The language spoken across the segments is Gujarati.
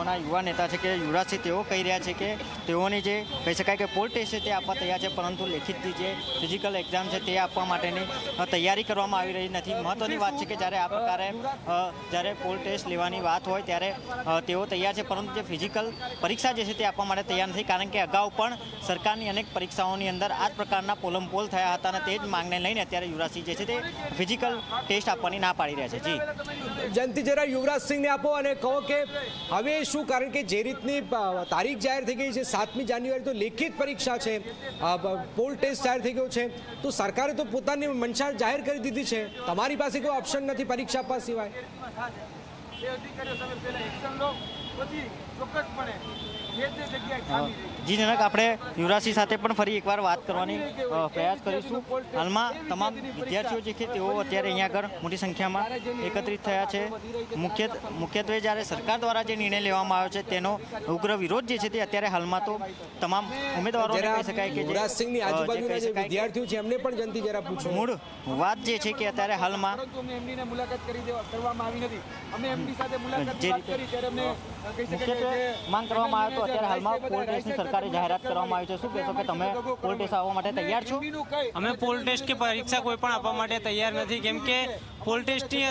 ભાજપના યુવા નેતા છે કે યુવરાજસિંહ તેઓ કહી રહ્યા છે કે તેઓની જે કહી શકાય કે પોલ ટેસ્ટ છે તે આપવા તૈયાર છે, પરંતુ લેખિતની જે ફિઝિકલ એક્ઝામ છે તે આપવા માટેની તૈયારી કરવામાં આવી રહી નથી। મહત્ત્વની વાત છે કે જ્યારે આ પ્રકારે જ્યારે પોલ ટેસ્ટ લેવાની વાત હોય ત્યારે તેઓ તૈયાર છે, પરંતુ જે ફિઝિકલ પરીક્ષા જે છે તે આપવા માટે તૈયાર નથી, કારણ કે અગાઉ પણ સરકારની અનેક પરીક્ષાઓની અંદર આ જ પ્રકારના પોલમપોલ થયા હતા અને તે જ માંગને લઈને અત્યારે યુવરાજસિંહ જે છે તે ફિઝિકલ ટેસ્ટ આપવાની ના પાડી રહ્યા છે। જી જયંતિ, જરા યુવરાજસિંહને આપો અને કહો કે હવે શું, કારણ કે જે રીતની તારીખ જાહેર થઈ ગઈ છે 7મી જાન્યુઆરી તો લેખિત પરીક્ષા છે, પોલ ટેસ્ટ જાહેર થઈ ગયો છે, તો સરકારે તો પોતાની મંશા જાહેર કરી દીધી છે, તમારી પાસે કોઈ ઓપ્શન નથી પરીક્ષા આપવા સિવાય। જી જનક, આપણે યુવરાજસિંહ સાથે પણ ફરી એકવાર વાત કરવાની પ્રયાસ કરીશું। હાલમાં તમામ વિદ્યાર્થીઓ જે છે તેઓ અત્યારે અહીંયા આગળ મોટી સંખ્યામાં એકત્રિત થયા છે। મુખ્યત્વે જ્યારે સરકાર દ્વારા જે નિર્ણય લેવામાં આવ્યો છે તેનો ઉગ્ર વિરોધ જે છે તે અત્યારે હાલમાં તો તમામ ઉમેદવારો કહી શકાય કે યુવરાજસિંહની આજુબાજુના જે વિદ્યાર્થીઓ છે એમને પણ જયંતિ જરા પૂછો। મૂળ વાત જે છે કે અત્યારે હાલમાં મુખ્યત્વે માંગ કરવામાં આવે તો અત્યારે હાલમાં પોલ ટેસ્ટની સરકારે જાહેરાત કરવામાં આવી છે। શું કહેશો કે તમે પોલ ટેસ્ટ આવવા માટે તૈયાર છો? અમે પોલ ટેસ્ટ કે પરીક્ષા કોઈ પણ આપવા માટે તૈયાર નથી, કેમ કે પોલ ટેસ્ટની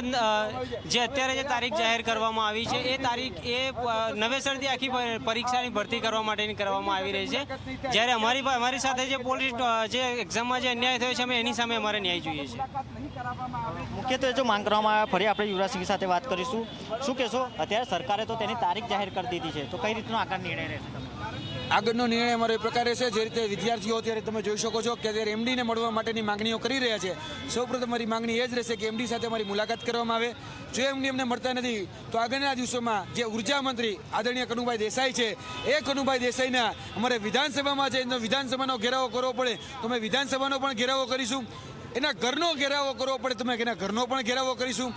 જે અત્યારે જે તારીખ જાહેર કરવામાં આવી છે એ તારીખ એ નવેસરથી આખી પરીક્ષાની ભરતી કરવા માટેની કરવામાં આવી રહી છે, જ્યારે અમારી સાથે જે પોલ જે એક્ઝામમાં જે અન્યાય થયો છે અમે એની સામે અમારે ન્યાય જોઈએ છે। મુખ્યત્વે જો માંગ કરવામાં આવે, ફરી આપણે યુવરાજસિંહ સાથે વાત કરીશું। શું કહેશો, અત્યારે સરકારે તો તેની તારીખ જાહેર કરી દીધી છે, તો કઈ રીતનો આગળ નિર્ણય રહેશે? આગળનો નિર્ણય અમારો એ પ્રકારે છે, જે રીતે વિદ્યાર્થીઓ અત્યારે તમે જોઈ શકો છો કે અત્યારે એમડીને મળવા માટેની માંગણીઓ કરી રહ્યા છે। સૌપ્રથમ મારી માંગણી એ જ રહેશે કે એમડી સાથે અમારી મુલાકાત કરવામાં આવે। જો એમડી અમને મળતા નથી તો આગળના દિવસોમાં જે ઉર્જા મંત્રી આદરણીય કનુભાઈ દેસાઈ છે એ કનુભાઈ દેસાઈના અમારે વિધાનસભામાં જઈને વિધાનસભાનો ઘેરાવો કરવો પડે તો અમે વિધાનસભાનો પણ ઘેરાવો કરીશું, એના ઘરનો ઘેરાવો કરવો પડે તો અમે એના ઘરનો પણ ઘેરાવો કરીશું।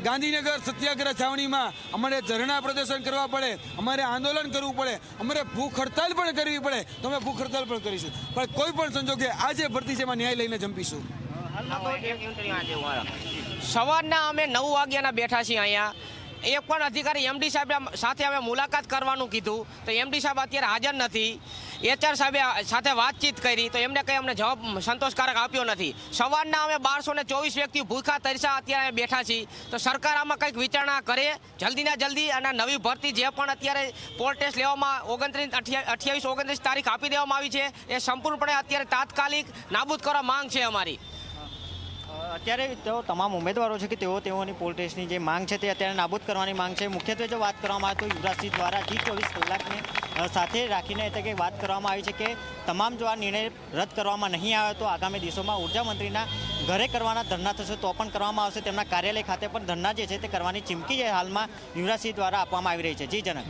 ગાંધીનગર સત્યાગ્રહ છાવણીમાં અમારે ધરણા પ્રદર્શન કરવા પડે, અમારે આંદોલન કરવું પડે, અમારે ભૂખ હડતાલ પણ કરવી પડે તો અમે ભૂખ હડતાલ પણ કરીશું, પણ કોઈ પણ સંજોગે આ જે ભરતી છે એમાં ન્યાય લઈને જંપીશું। સવારના અમે 9 વાગ્યાના બેઠા છીએ અહીંયા, એક પણ અધિકારી એમડી સાહેબ સાથે અમે મુલાકાત કરવાનું કીધું તો એમડી સાહેબ અત્યારે હાજર નથી। HR સાહેબે સાથે વાતચીત કરી તો એમને કંઈ અમને જવાબ સંતોષકારક આપ્યો નથી। સવારના અમે 1224 વ્યક્તિ ભૂખા તરસ્યા અત્યારે બેઠા છીએ, તો સરકાર આમાં કંઈક વિચારણા કરે જલ્દીના જલ્દી, અને નવી ભરતી જે પણ અત્યારે પોલ ટેસ્ટ લેવામાં 28-29 તારીખ આપી દેવામાં આવી છે એ સંપૂર્ણપણે અત્યારે તાત્કાલિક નાબૂદ કરવા માંગ છે અમારી। અત્યારે તો તમામ ઉમેદવારો છે કે તેઓની પોલ ટેસ્ટની જે માંગ છે તે અત્યારે નાબૂદ કરવાની માંગ છે। મુખ્યત્વે જો વાત કરવામાં આવે તો યુવરાજસિંહ દ્વારા G24 કલાકને સાથે રાખીને એટલે કે વાત કરવામાં આવી છે કે તમામ જો આ નિર્ણય રદ કરવામાં નહીં આવે તો આગામી દિવસોમાં ઉર્જા મંત્રીના ઘરે કરવાના ધરણા થશે તો પણ કરવામાં આવશે, તેમના કાર્યાલય ખાતે પણ ધરણા જે છે તે કરવાની ચીમકી હાલમાં યુવરાજસિંહ દ્વારા આપવામાં આવી રહી છે। જી જનક।